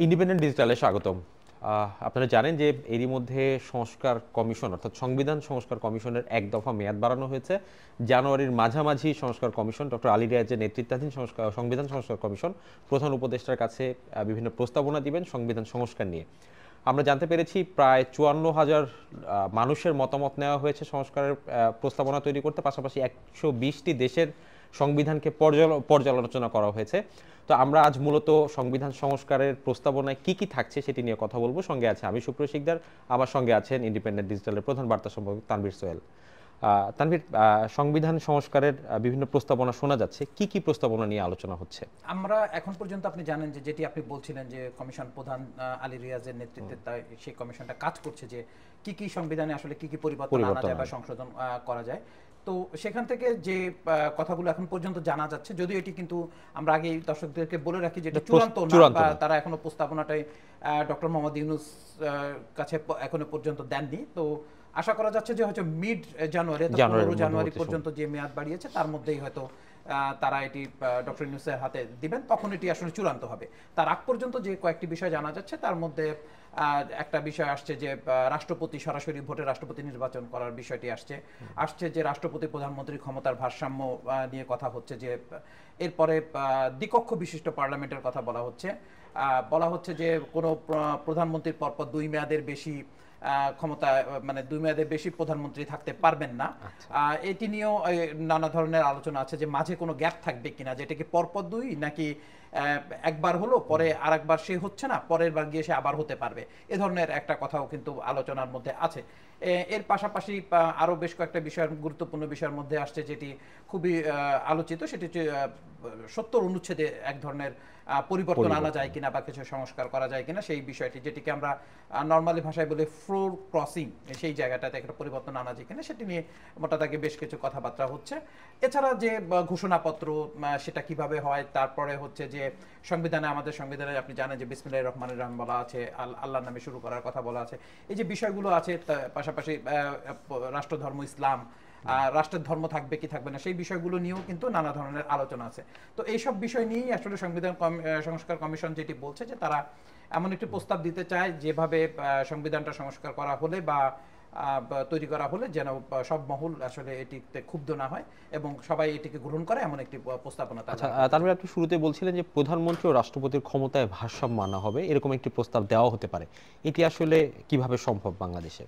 Independent ডিজিটালে স্বাগতম। আপনারা জানেন যে এরই মধ্যে সংস্কার কমিশন অর্থাৎ সংবিধান সংস্কার কমিশনের এক দফা মেয়াদ বাড়ানো হয়েছে। জানুয়ারির মাঝামাঝি সংস্কার কমিশন ডক্টর আলী রিয়াজের নেতৃত্বাধীন সংবিধান সংস্কার কমিশন প্রধান উপদেষ্টার কাছে বিভিন্ন প্রস্তাবনা দিবেন সংবিধান সংস্কার নিয়ে। আমরা জানতে পেরেছি প্রায় ৫৪,০০০ মানুষের মতামত নেওয়া হয়েছে সংস্কারের প্রস্তাবনা তৈরি করতে, পাশাপাশি ১২০টি দেশের সংবিধানকে পর্যালোচনা করা হয়েছে। তো আমরা আজ মূলত সংবিধান সংস্কারের প্রস্তাবনায় কি কি থাকছে সেটি নিয়ে কথা বলবো। সঙ্গে আছে আমি সুপ্রিয় শিকদার, আমার সঙ্গে আছেন ইন্ডিপেন্ডেন্ট ডিজিটালের প্রধান বার্তা সম্পাদক তানভীর সোহেল। তানভীর, সংবিধান সংস্কারের বিভিন্ন প্রস্তাবনা শোনা যাচ্ছে, কি কি প্রস্তাবনা নিয়ে আলোচনা হচ্ছে? আমরা এখন পর্যন্ত আপনি জানেন যে যেটি আপনি বলছিলেন যে কমিশন প্রধান আলী রিয়াজের নেতৃত্বে সেই কমিশনটা কাজ করছে যে কি কি সংবিধানে আসলে কি কি পরিবর্তন আনা যায় বা সংশোধন করা যায়। তো সেখান থেকে যে কথাগুলো এখন পর্যন্ত জানা যাচ্ছে, যদিও এটি কিন্তু আমরা আগে দর্শকদেরকে বলে রাখি যে এটি চূড়ান্ত না, তারা এখনো প্রস্তাবনাটাই ডক্টর মোহাম্মদ ইউনূস কাছে এখনো পর্যন্ত দেননি। তো আশা করা যাচ্ছে যে হয়তো মিড জানুয়ারি ১৫ জানুয়ারি পর্যন্ত যে মেয়াদ বাড়িয়েছে তার মধ্যেই হয়তো তারা এটি ডক্টর ইউনূসের হাতে দিবেন, তখন এটি আসলে চূড়ান্ত হবে। তার আগ পর্যন্ত যে কয়েকটি বিষয় জানা যাচ্ছে তার মধ্যে একটা বিষয় আসছে যে রাষ্ট্রপতি সরাসরি ভোটে রাষ্ট্রপতি নির্বাচন করার বিষয়টি আসছে যে রাষ্ট্রপতি প্রধানমন্ত্রী ক্ষমতার ভারসাম্য নিয়ে কথা হচ্ছে, যে এরপরে দ্বিকক্ষ বিশিষ্ট পার্লামেন্টের কথা বলা হচ্ছে যে কোনো প্রধানমন্ত্রীর পরপর ২ মেয়াদের বেশি ক্ষমতা, মানে ২ মেয়াদের বেশি প্রধানমন্ত্রী থাকতে পারবেন না। এটি নিয়েও নানা ধরনের আলোচনা আছে যে মাঝে কোনো গ্যাপ থাকবে কিনা, যেটা কি পরপর ২ নাকি একবার হলো পরে আরেকবার সে হচ্ছে না, পরের বার গিয়ে সে আবার হতে পারবে, এ ধরনের একটা কথাও কিন্তু আলোচনার মধ্যে আছে। এর পাশাপাশি আরও বেশ কয়েকটা বিষয়ের গুরুত্বপূর্ণ বিষয়ের মধ্যে আসছে যেটি খুবই আলোচিত, সেটি হচ্ছে ৭০ অনুচ্ছেদে এক ধরনের পরিবর্তন আনা যায় কিনা বা কিছু সংস্কার করা যায় কিনা, সেই বিষয়টি যেটিকে আমরা নর্মালি ভাষায় বলে ফ্লোর ক্রসিং, সেই জায়গাটাতে একটা পরিবর্তন আনা যায় কিনা সেটি নিয়ে মোটা দাগে বেশ কিছু কথাবার্তা হচ্ছে। এছাড়া যে ঘোষণাপত্র সেটা কিভাবে হয়, তারপরে হচ্ছে যে আমাদের সংবিধানে আপনি জানেন যে বিসমিল্লাহির রহমানির রহিম বলা আছে, আল্লাহর নামে শুরু করার কথা বলা আছে। এই যে বিষয়গুলো আছে, পাশাপাশি রাষ্ট্রধর্ম ইসলাম, রাষ্ট্রের ধর্ম থাকবে কি থাকবে না, সেই বিষয়গুলো নিয়েও কিন্তু নানা ধরনের আলোচনা আছে। তো এইসব বিষয় নিয়েই আসলে সংবিধান সংস্কার কমিশন যেটি বলছে যে তারা এমন একটি প্রস্তাব দিতে চায় যেভাবে সংবিধানটা সংস্কার করা হলে বা তৈরি করা হলে যেন সব মহল আসলে এটিতে ক্ষুব্ধ না হয় এবং সবাই এটিকে গ্রহণ করে, এমন একটি প্রস্তাবনা। তারপরে আপনি শুরুতে বলছিলেন যে প্রধানমন্ত্রী ও রাষ্ট্রপতির ক্ষমতায় ভারসাম্য আনা হবে, এরকম একটি প্রস্তাব দেওয়া হতে পারে। এটি আসলে কিভাবে সম্ভব বাংলাদেশে?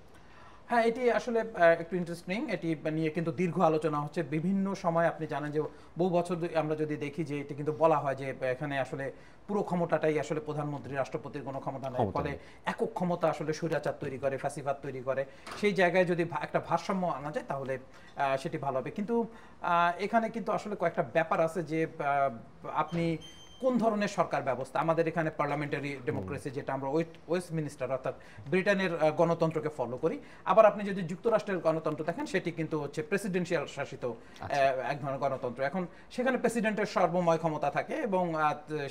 হ্যাঁ, এটি আসলে একটু ইন্টারেস্টিং। এটি নিয়ে কিন্তু দীর্ঘ আলোচনা হচ্ছে বিভিন্ন সময়। আপনি জানেন যে বহু বছর আমরা যদি দেখি যে এটি কিন্তু বলা হয় যে এখানে আসলে পুরো ক্ষমতাটাই আসলে প্রধানমন্ত্রী, রাষ্ট্রপতির কোনো ক্ষমতা নেই, ফলে একক ক্ষমতা আসলে স্বৈরাচার তৈরি করে, ফ্যাসিবাদ তৈরি করে। সেই জায়গায় যদি একটা ভারসাম্য আনা যায় তাহলে সেটি ভালো হবে। কিন্তু এখানে কিন্তু আসলে কয়েকটা ব্যাপার আছে যে আপনি কোন ধরনের সরকার ব্যবস্থা, আমাদের এখানে পার্লামেন্টারি ডেমোক্রেসি, যেটা আমরা ওয়েস্টমিনিস্টার অর্থাৎ ব্রিটেনের গণতন্ত্রকে ফলো করি। আবার আপনি যদি যুক্তরাষ্ট্রের গণতন্ত্র দেখেন সেটি কিন্তু হচ্ছে প্রেসিডেন্সিয়াল শাসিত এক ধরনের গণতন্ত্র। এখন সেখানে প্রেসিডেন্টের সর্বময় ক্ষমতা থাকে এবং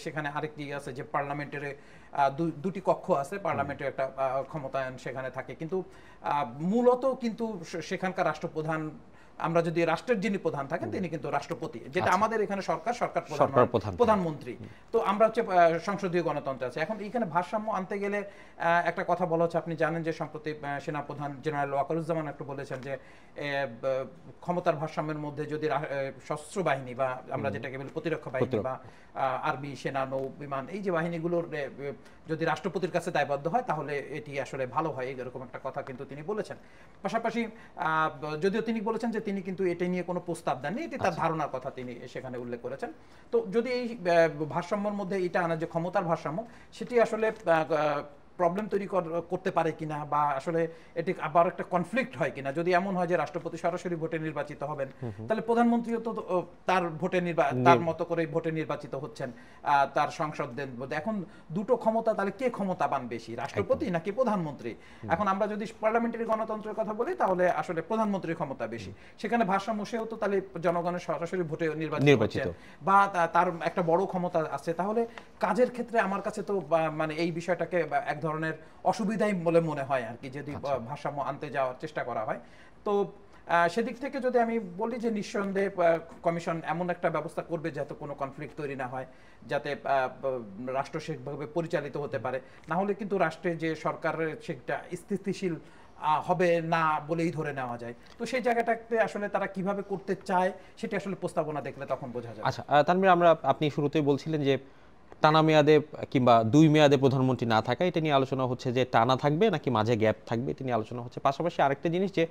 সেখানে আরেকটি আছে যে পার্লামেন্টের দুটি কক্ষ আছে, পার্লামেন্টের একটা ক্ষমতায়ন সেখানে থাকে। কিন্তু মূলত কিন্তু সেখানকার রাষ্ট্রপ্রধান, আমরা যদি রাষ্ট্রের যিনি প্রধান থাকেন তিনি কিন্তু রাষ্ট্রপতি, যেটা আমাদের এখানে সরকার প্রধানমন্ত্রী। তো আমরা হচ্ছে সংসদীয় গণতন্ত্র আছে। এখন এইখানে ভারসাম্য আনতে গেলে একটা কথা বলা হচ্ছে, আপনি জানেন যে সম্প্রতি সেনাপ্রধান জেনারেল ওয়াকারুজ্জামান একটু বলেছেন যে ক্ষমতার ভারসাম্যের মধ্যে যদি সশস্ত্র বাহিনী বা আমরা যেটাকে বলি প্রতিরক্ষা বাহিনী বা আর্মি, সেনা, নৌ, বিমান, এই যে বাহিনীগুলোর যদি রাষ্ট্রপতির কাছে দায়বদ্ধ হয় তাহলে এটি আসলে ভালো হয়, এরকম একটা কথা কিন্তু তিনি বলেছেন। পাশাপাশি যদিও তিনি বলেছেন যে তিনি কিন্তু এটা নিয়ে কোনো প্রস্তাব দেননি, এটি তার ধারণার কথা তিনি সেখানে উল্লেখ করেছেন। তো যদি এই ভারসাম্যের মধ্যে এটা আনা, যে ক্ষমতার ভারসাম্য, সেটি আসলে প্রবলেম তৈরি করতে পারে কিনা বা আসলে এটি আবার একটা কনফ্লিক্ট হয় কিনা, যদি এমন হয় যে রাষ্ট্রপতি সরাসরি ভোটে নির্বাচিত হবেন তাহলে প্রধানমন্ত্রীও তো তার তার মতো করে ভোটে নির্বাচিত হচ্ছেন তার সংসদের মধ্যে। এখন দুটো ক্ষমতা, তাহলে কে ক্ষমতাবান বেশি, রাষ্ট্রপতি নাকি প্রধানমন্ত্রী? এখন আমরা যদি পার্লামেন্টারি গণতন্ত্রের কথা বলি তাহলে আসলে প্রধানমন্ত্রীর ক্ষমতা বেশি, সেখানে ভারসাম্য, সেও তো তাহলে জনগণের সরাসরি ভোটে নির্বাচিত বা তার একটা বড় ক্ষমতা আছে। তাহলে কাজের ক্ষেত্রে আমার কাছে তো মানে এই বিষয়টাকে এক ধরনের অসুবিধাই বলে মনে হয় আর কি, যদি ভারসাম্য আনতে যাওয়ার চেষ্টা করা হয়। তো সেদিক থেকে যদি আমি বলি যে নিঃসন্দেহে কমিশন এমন একটা ব্যবস্থা করবে যাতে কোনো কনফ্লিক্ট তৈরি না হয়, যাতে রাষ্ট্র সেভাবে পরিচালিত হতে পারে। না হলে কিন্তু রাষ্ট্রে যে সরকারের সেটা স্থিতিশীল হবে না বলেই ধরে নেওয়া যায়। তো সেই জায়গাটাতে আসলে তারা কিভাবে করতে চায় সেটা আসলে প্রস্তাবনা দেখলে তখন বোঝা যায়। আচ্ছা, তানভীর, আপনি শুরুতেই বলছিলেন যে টানা মেয়াদে কিংবা 2 মেয়াদে প্রধানমন্ত্রী না থাকা, এটা নিয়ে আলোচনা হচ্ছে যে টানা থাকবে নাকি মাঝে গ্যাপ থাকবে, এটা নিয়ে আলোচনা হচ্ছে। পাশাপাশি আরেকটা জিনিস যে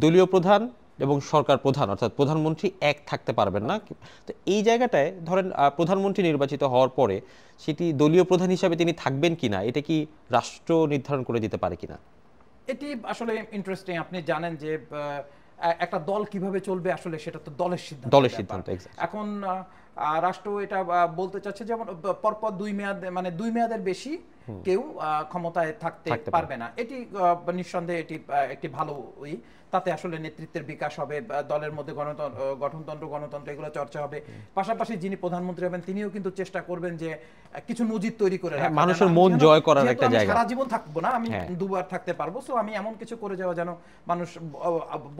দলীয় প্রধান এবং সরকার প্রধান অর্থাৎ প্রধানমন্ত্রী এক থাকতে পারবেন না। তো এই জায়গাটায় ধরেন প্রধানমন্ত্রী নির্বাচিত হওয়ার পরে সেটি দলীয় প্রধান হিসাবে তিনি থাকবেন কিনা, এটা কি রাষ্ট্র নির্ধারণ করে দিতে পারে কিনা? এটি আসলে ইন্টারেস্টিং। আপনি জানেন যে একটা দল কিভাবে চলবে আসলে সেটা তো দলের সিদ্ধান্ত। এখন রাষ্ট্র এটা বলতে চাচ্ছে যেমন পরপর 2 মেয়াদ, মানে 2 মেয়াদের বেশি কেউ ক্ষমতায় থাকতে পারবে না। এটি নিঃসন্দেহে এটি একটি ভালোই, তাতে আসলে নেতৃত্বের বিকাশ হবে, দলের মধ্যে গণতন্ত্র এগুলো চর্চা হবে। পাশাপাশি যিনি প্রধানমন্ত্রী হবেন তিনিও কিন্তু চেষ্টা করবেন যে কিছু নজির তৈরি করে রাখা, মানুষের মন জয় করার একটা জায়গা। সারা জীবন থাকবো না, আমি 2 বার থাকতে পারবো, সো আমি এমন কিছু করে যাওয়া যেন মানুষ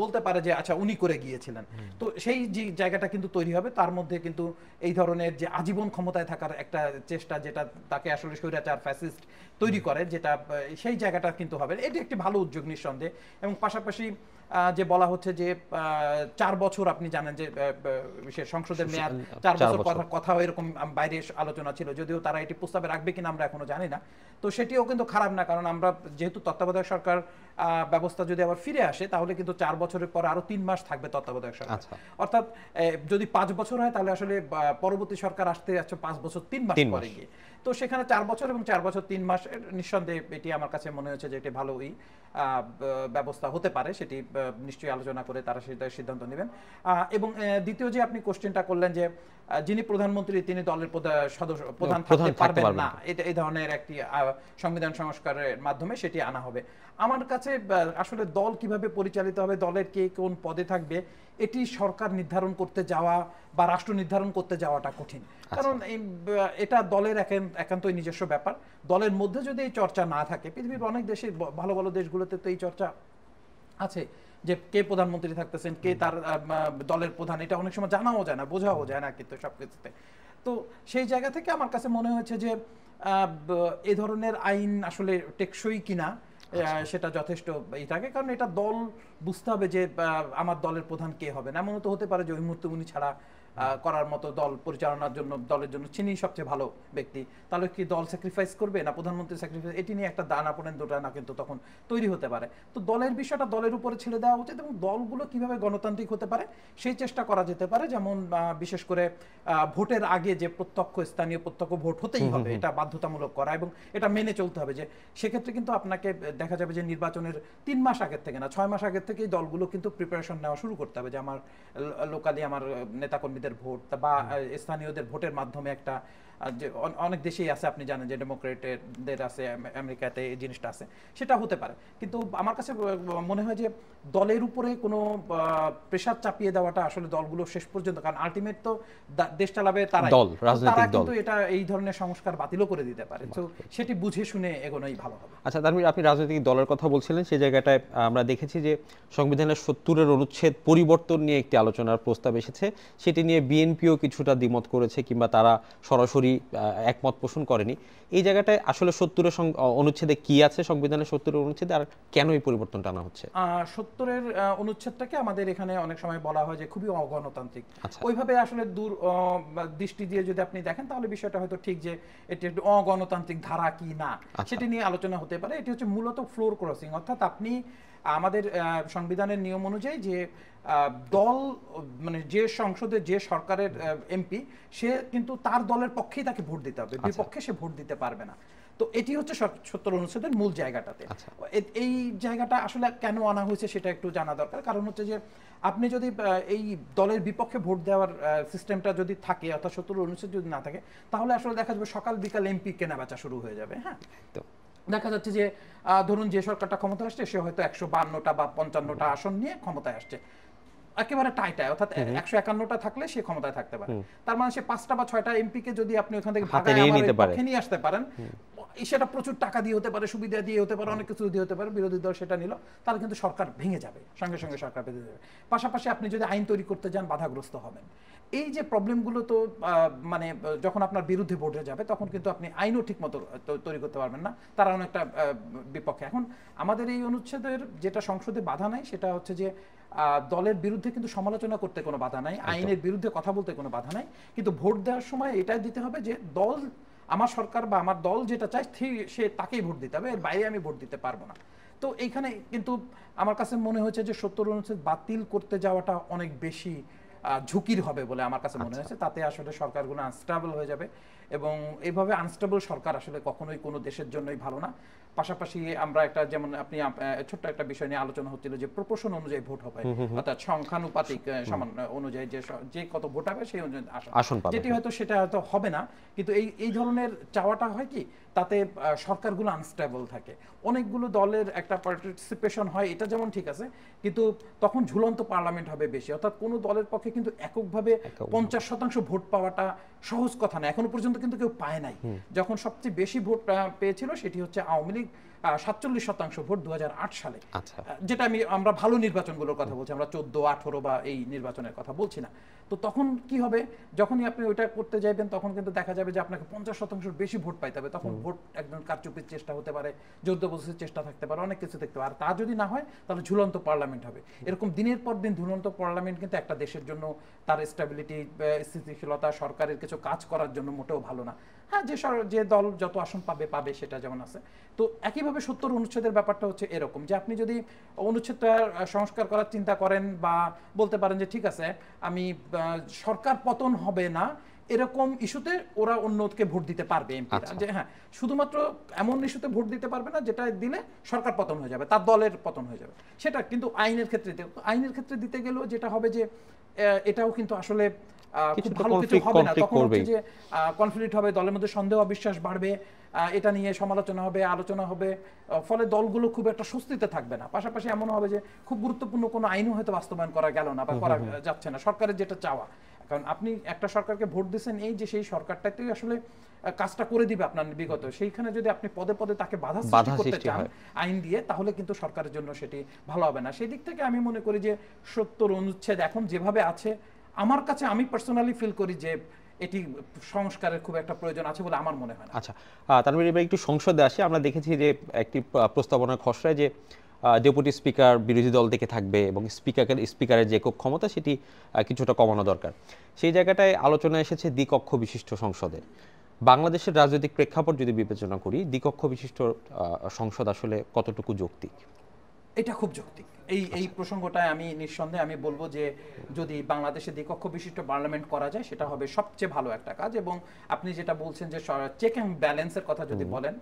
বলতে পারে যে আচ্ছা উনি করে গিয়েছিলেন। তো সেই যে জায়গাটা কিন্তু তৈরি হবে। তার মধ্যে কিন্তু এই ধরনের যে আজীবন ক্ষমতায় থাকার একটা চেষ্টা, যেটা তাকে আসলে স্বৈরাচার ফ্যাসিস্ট তৈরি করে, যেটা সেই জায়গাটা কিন্তু হবে। এটি একটি ভালো উদ্যোগ নিঃসন্দেহে। এবং পাশাপাশি যে বলা হচ্ছে যে 4 বছর, আপনি জানেন যে সংসদের মেয়াদ 4 বছর, কথা এরকম বাইরে আলোচনা ছিল, যদিও তারা এটি প্রস্তাবে রাখবে কিনা আমরা এখনো জানি না। তো সেটিও কিন্তু খারাপ না, কারণ আমরা যেহেতু তত্ত্বাবধায়ক সরকার ব্যবস্থা যদি আবার ফিরে আসে তাহলে কিন্তু 4 বছরের পর আরো 3 মাস থাকবে তত্ত্বাবধায়ক সরকার। অর্থাৎ যদি 5 বছর হয় তাহলে আসলে পরবর্তী সরকার আসতে যাচ্ছে 5 বছর 3 মাস পরে গিয়ে। তো সেখানে 4 বছর এবং 4 বছর 3 মাস, নিঃসন্দেহে এটি আমার কাছে মনে হচ্ছে যে এটি ভালোই ব্যবস্থা হতে পারে। সেটি নিশ্চয়ই আলোচনা করে তারা সেটা সিদ্ধান্ত নেবেন। এবং দ্বিতীয় যে আপনি কোশ্চেনটা করলেন যে যিনি প্রধানমন্ত্রী তিনি দলের প্রধান থাকতে পারবেন না, এটা এই ধরনের একটি সংবিধান সংস্কারের মাধ্যমে সেটি আনা হবে। আমার কাছে আসলে দল কিভাবে পরিচালিত হবে, দলের কে কোন পদে থাকবে, এটি সরকার নির্ধারণ করতে যাওয়া বা রাষ্ট্র নির্ধারণ করতে যাওয়াটা কঠিন। কারণ এটা দলের একান্তই নিজস্ব ব্যাপার। দলের মধ্যে যদি এই চর্চা না থাকে, পৃথিবীর অনেক দেশে, ভালো ভালো দেশগুলোতে তো এই চর্চা আছে যে কে প্রধানমন্ত্রী থাকতেছেন, কে তার দলের প্রধান, এটা অনেক সময় জানাও যায় না, বোঝাও যায় না কিন্তু সবকিছুতে। তো সেই জায়গা থেকে আমার কাছে মনে হয়েছে যে এ ধরনের আইন আসলে টেকসই কিনা সেটা যথেষ্ট থাকে, কারণ এটা দল বুঝতে হবে যে আমার দলের প্রধান কে হবে। এমন তো হতে পারে যে ওই মুহূর্তে উনি ছাড়া করার মতো দল পরিচালনার জন্য দলের জন্য চিনি সবচেয়ে ভালো ব্যক্তি, তাহলে কি দল স্যাক্রিফাইস করবে না প্রধানমন্ত্রী স্যাক্রিফাইস, এটি নিয়ে একটা দানা পড়েন দুটা না কিন্তু তখন তৈরি হতে পারে। তো দলের বিষয়টা দলের উপরে ছেড়ে দেওয়া উচিত এবং দলগুলো কিভাবে গণতান্ত্রিক হতে পারে সেই চেষ্টা করা যেতে পারে। যেমন বিশেষ করে ভোটের আগে যে স্থানীয় প্রত্যক্ষ ভোট হতেই হবে, এটা বাধ্যতামূলক করা এবং এটা মেনে চলতে হবে। যে সেক্ষেত্রে কিন্তু আপনাকে দেখা যাবে যে নির্বাচনের 3 মাস আগের থেকে না 6 মাস আগের থেকেই দলগুলো কিন্তু প্রিপারেশন নেওয়া শুরু করতে হবে, যে আমার লোকালি আমার নেতাকর্মীদের ভোট বা স্থানীয়দের ভোটের মাধ্যমে একটা, যে অনেক দেশেই আছে আপনি জানেন যে ডেমোক্রেটদের আছে, আমেরিকাতে এই জিনিসটা আছে, সেটা হতে পারে। কিন্তু আমার কাছে মনে হয় যে দলের উপরে কোনো প্রেসার চাপিয়ে দেওয়াটা আসলে দলগুলো শেষ পর্যন্ত, কারণ আলটিমেট তো দেশ চালাবে তারা কিন্তু এটা এই ধরনের সংস্কার বাতিলও করে দিতে পারে। তো সেটি বুঝে শুনে এগোনোই ভালো হবে। আচ্ছা তানভীর, আপনি রাজনৈতিক দলের কথা বলছিলেন, সেই জায়গাটায় আমরা দেখেছি যে সংবিধানের 70-এর অনুচ্ছেদ পরিবর্তন নিয়ে একটি আলোচনার প্রস্তাব এসেছে, সেটি নিয়ে বিএনপিও কিছুটা দ্বিমত করেছে কিংবা তারা সরাসরি একমত পোষণ করেনি। এই জায়গাটায় আসলে 70-এর অনুচ্ছেদে কি আছে, সংবিধানের 70-এর অনুচ্ছেদে, আর কেন এই পরিবর্তনটা আনা হচ্ছে? 70-এর অনুচ্ছেদটাকে আমাদের এখানে অনেক সময় বলা হয় যে খুবই অগণতান্ত্রিক। ওইভাবে আসলে দূর দৃষ্টি দিয়ে যদি আপনি দেখেন তাহলে বিষয়টা হয়তো ঠিক যে এটি একটি অগণতান্ত্রিক ধারা কি না সেটি নিয়ে আলোচনা হতে পারে। এটি হচ্ছে মূলত ফ্লোর ক্রসিং, অর্থাৎ আপনি আমাদের সংবিধানের নিয়ম অনুযায়ী যে দল, মানে যে সংসদে যে সরকারের এমপি, সে কিন্তু তার দলের পক্ষেই তাকে ভোট দিতে হবে, বিপক্ষে সে ভোট দিতে পারবে না। তো এটি হচ্ছে 70 অনুচ্ছেদের মূল জায়গাটাতে। এই জায়গাটা আসলে কেন আনা হয়েছে সেটা একটু জানা দরকার। কারণ হচ্ছে যে আপনি যদি এই দলের বিপক্ষে ভোট দেওয়ার সিস্টেমটা যদি থাকে, অর্থাৎ 70 অনুচ্ছেদ যদি না থাকে, তাহলে আসলে দেখা যাবে সকাল বিকাল এমপি কেনা বেচা শুরু হয়ে যাবে। হ্যাঁ, তো দেখা যাচ্ছে যে ধরুন যে সরকারটা ক্ষমতায় আসছে সে হয়তো 152টা বা 55টা আসন নিয়ে ক্ষমতায় আসছে, একেবারে টাইটায়, অর্থাৎ 151টা থাকলে সে ক্ষমতায় থাকতে পারে। তার মানে সে 5টা বা 6টা এমপি কে যদি আপনি ওখান থেকে ভাগায় আমার পক্ষে নিয়ে আসতে পারেন, সেটা প্রচুর টাকা দিয়ে হতে পারে, সুবিধা দিয়ে হতে পারে, অনেক কিছু দিয়ে হতে পারে, বিরোধী দল সেটা নিল, তাহলে কিন্তু সরকার ভেঙে যাবে, সঙ্গে সঙ্গে সরকার ভেঙে যাবে। পাশাপাশি আপনি যদি আইন তৈরি করতে যান বাধাগ্রস্ত হবেন। এই যে প্রবলেমগুলো, তো মানে যখন আপনার বিরুদ্ধে ভোটে যাবে তখন কিন্তু আপনি আইনও ঠিক মতো তৈরি করতে পারবেন না, তারা অনেকটা বিপক্ষে। এখন আমাদের এই অনুচ্ছেদের যেটা সংসদে বাধা নাই সেটা হচ্ছে যে দলের বিরুদ্ধে কিন্তু সমালোচনা করতে কোনো বাধা নাই, আইনের বিরুদ্ধে কথা বলতে কোনো বাধা নাই, কিন্তু ভোট দেওয়ার সময় এটাই দিতে হবে যে দল, আমার সরকার বা আমার দল যেটা চায় সে তাকেই ভোট দিতে হবে, এর বাইরে আমি ভোট দিতে পারবো না। তো এইখানে কিন্তু আমার কাছে মনে হয়েছে যে 70 অনুচ্ছেদ বাতিল করতে যাওয়াটা অনেক বেশি ঝুঁকির হবে বলে আমার কাছে মনে হয়েছে। তাতে আসলে সরকারগুলো আনস্টেবল হয়ে যাবে, এবং এইভাবে আনস্টেবল সরকার আসলে কখনোই কোনো দেশের জন্যই ভালো না। পাশাপাশি আমরা একটা, যেমন আপনি ছোট্ট একটা বিষয় নিয়ে আলোচনা হচ্ছিল যে প্রপোর্শন অনুযায়ী ভোট হবে, অর্থাৎ সংখ্যানুপাতিক সামান্য অনুযায়ী যে কত ভোট হবে সেই অনুযায়ী আসন পাবে, যেটি হয়তো সেটা হয়তো হবে না। কিন্তু এই ধরনের চাওয়াটা হয় কি, তাতে সরকারগুলো আনস্টেবল থাকে, অনেকগুলো দলের একটা পার্টিসিপেশন হয়, এটা যেমন ঠিক আছে, কিন্তু তখন ঝুলন্ত পার্লামেন্ট হবে বেশি, অর্থাৎ কোনো দলের পক্ষে কিন্তু এককভাবে 50% ভোট পাওয়াটা সহজ কথা না, এখনো পর্যন্ত কিন্তু কেউ পায় নাই। যখন সবচেয়ে বেশি ভোট পেয়েছিল সেটি হচ্ছে আওয়ামী লীগ, 47% ভোট 2008 সালে। যেটা আমরা ভালো নির্বাচনগুলোর কথা বলছি, আমরা 14, 18 বা এই নির্বাচনের কথা বলছি না। তো তখন কি হবে, যখনই আপনি ওইটা করতে যাবেন তখন কিন্তু দেখা যাবে যে আপনাকে 50% বেশি ভোট পাইতে হবে, তখন ভোট একদম কারচুপির চেষ্টা হতে পারে, জোরজবরদস্তির চেষ্টা থাকতে পারে, অনেক কিছু দেখতে পারে। আর তা যদি না হয় তাহলে ঝুলন্ত পার্লামেন্ট হবে। এরকম দিনের পর দিন ঝুলন্ত পার্লামেন্ট কিন্তু একটা দেশের জন্য, তার স্টেবিলিটি, স্থিতিশীলতা, সরকারের কিছু কাজ করার জন্য মোটেও ভালো না। হ্যাঁ, যে দল যত আসন পাবে সেটা যেমন আছে। তো একইভাবে 70 অনুচ্ছেদের ব্যাপারটা হচ্ছে এরকম যে আপনি যদি অনুচ্ছেদটা সংস্কার করার চিন্তা করেন বা বলতে পারেন যে ঠিক আছে আমি সরকার পতন হবে না এরকম ইস্যুতে ওরা অন্যকে ভোট দিতে পারবে এমপিরা, যে হ্যাঁ শুধুমাত্র এমন ইস্যুতে ভোট দিতে পারবে না যেটা দিলে সরকার পতন হয়ে যাবে, তার দলের পতন হয়ে যাবে, সেটা কিন্তু আইনের ক্ষেত্রে দিতে গেলেও যেটা হবে যে এটাও কিন্তু আসলে খুব ভালো কিছু হবে না। তখন হচ্ছে যে কনফ্লিক্ট হবে, দলের মধ্যে সন্দেহ অবিশ্বাস বাড়বে, এটা নিয়ে সমালোচনা হবে, আলোচনা হবে, ফলে দলগুলো খুব একটা স্বস্তিতে থাকবে না। পাশাপাশি এমন হবে যে খুব গুরুত্বপূর্ণ কোনো আইনও হয়তো বাস্তবায়ন করা গেল না বা করা যাচ্ছে না, সরকারের যেটা চাওয়া। কারণ আপনি একটা সরকারকে ভোট দিচ্ছেন এই যে সেই সরকারটাই আসলে কাজটা করে দিবে আপনার বিগত, সেইখানে যদি আপনি পদে পদে তাকে বাধা সৃষ্টি করতে চান আইন দিয়ে, তাহলে কিন্তু সরকারের জন্য সেটি ভালো হবে না। সেই দিক থেকে আমি মনে করি যে 70 অনুচ্ছেদ এখন যেভাবে আছে, আমার কাছে, আমি পার্সোনালি ফিল করি যে এটি সংস্কারের খুব একটা প্রয়োজন আছে বলে আমার মনে হয় না। আচ্ছা, তানভীর এবার একটু সংসদে আসি। আমরা দেখেছি যে একটি প্রস্তাবনার খসড়ায় যে ডেপুটি স্পিকার বিরোধী দল থেকে থাকবে এবং স্পিকারের যে একক ক্ষমতা সেটি কিছুটা কমানো দরকার। সেই জায়গাটায় আলোচনা এসেছে দ্বিকক্ষ বিশিষ্ট সংসদে। বাংলাদেশের রাজনৈতিক প্রেক্ষাপট যদি বিবেচনা করি, দ্বিকক্ষ বিশিষ্ট সংসদ আসলে কতটুকু যৌক্তিক? এটা খুব যৌক্তিক। এই প্রসঙ্গটায় আমি নিঃসন্দেহে আমি বলবো যে যদি বাংলাদেশে দ্বিকক্ষ বিশিষ্ট পার্লামেন্ট করা যায় সেটা হবে সবচেয়ে ভালো একটা কাজ। এবং আপনি যেটা বলছেন যে চেক অ্যান্ড ব্যালেন্সের কথা যদি বলেন,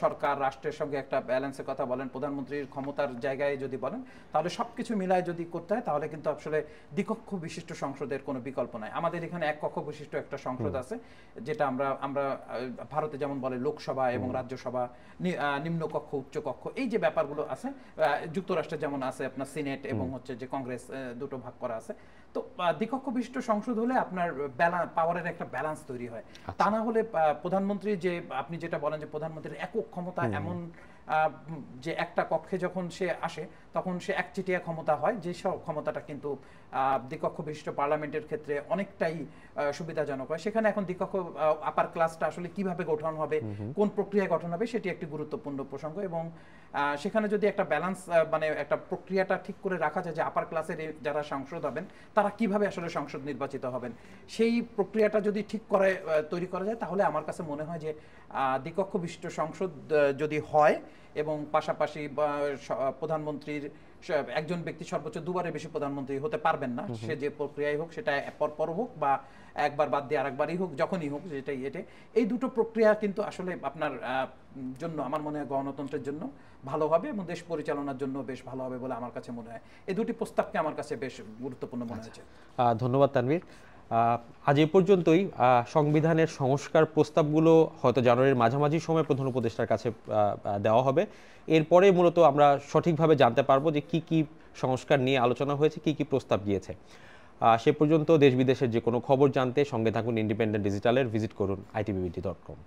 সরকার রাষ্ট্রের সঙ্গে একটা ব্যালেন্সের কথা বলেন, প্রধানমন্ত্রীর ক্ষমতার জায়গায় যদি বলেন, তাহলে সবকিছু মিলায় যদি করতে হয় তাহলে কিন্তু আসলে দ্বিকক্ষ বিশিষ্ট সংসদের কোনো বিকল্প নাই। আমাদের এখানে এক কক্ষ বিশিষ্ট একটা সংসদ আছে, যেটা আমরা ভারতে যেমন বলে লোকসভা এবং রাজ্যসভা, নিম্নকক্ষ, উচ্চকক্ষ, এই যে ব্যাপারগুলো আছে। যুক্তরাষ্ট্রে যেমন আছে আপনার সিনেট এবং হচ্ছে যে কংগ্রেস, দুটো ভাগ করা আছে। তো দ্বিকক্ষ বিশিষ্ট সংসদ হলে আপনার পাওয়ারের একটা ব্যালেন্স তৈরি হয়। তা না হলে প্রধানমন্ত্রী, যে আপনি যেটা বলেন যে প্রধানমন্ত্রীর একক ক্ষমতা, এমন যে একটা কক্ষে যখন সে আসে তখন সে একচেটিয়া ক্ষমতা হয়, যে সব ক্ষমতাটা কিন্তু দ্বিকক্ষ বিশিষ্ট পার্লামেন্টের ক্ষেত্রে অনেকটাই সুবিধাজনক হয়। সেখানে এখন দ্বিকক্ষ আপার ক্লাসটা আসলে কিভাবে গঠন হবে, কোন প্রক্রিয়ায় গঠন হবে, সেটি একটি গুরুত্বপূর্ণ প্রসঙ্গ। এবং সেখানে যদি একটা ব্যালেন্স, মানে একটা প্রক্রিয়াটা ঠিক করে রাখা যায় যে আপার ক্লাসের যারা সংসদ হবেন তারা কিভাবে আসলে সংসদ নির্বাচিত হবেন, সেই প্রক্রিয়াটা যদি ঠিক করে তৈরি করা যায়, তাহলে আমার কাছে মনে হয় যে দ্বিকক্ষ বিশিষ্ট সংসদ যদি হয় এবং পাশাপাশি প্রধানমন্ত্রীর একজন ব্যক্তি সর্বোচ্চ দুবারের বেশি প্রধানমন্ত্রী হতে পারবেন না, সে যে প্রক্রিয়াই হোক, সেটা পর হোক বা একবার বাদ দিয়ে আরেকবারই হোক, যখনই হোক, এই দুটো প্রক্রিয়া কিন্তু আসলে আপনার জন্য, আমার মনে হয় গণতন্ত্রের জন্য ভালো হবে এবং দেশ পরিচালনার জন্য বেশ ভালো হবে বলে আমার কাছে মনে হয়। এই দুটি প্রস্তাবকে আমার কাছে বেশ গুরুত্বপূর্ণ মনে হয়েছে। ধন্যবাদ তানভীর। আজ এ পর্যন্তই। সংবিধানের সংস্কার প্রস্তাবগুলো হয়তো জানুয়ারির মাঝামাঝি সময় প্রধান উপদেষ্টার কাছে দেওয়া হবে। এরপরে মূলত আমরা সঠিকভাবে জানতে পারবো যে কি কি সংস্কার নিয়ে আলোচনা হয়েছে, কি কি প্রস্তাব গিয়েছে। সে পর্যন্ত দেশ বিদেশের যে কোনো খবর জানতে সঙ্গে থাকুন ইন্ডিপেন্ডেন্ট ডিজিটালের, ভিজিট করুন itbbt.com।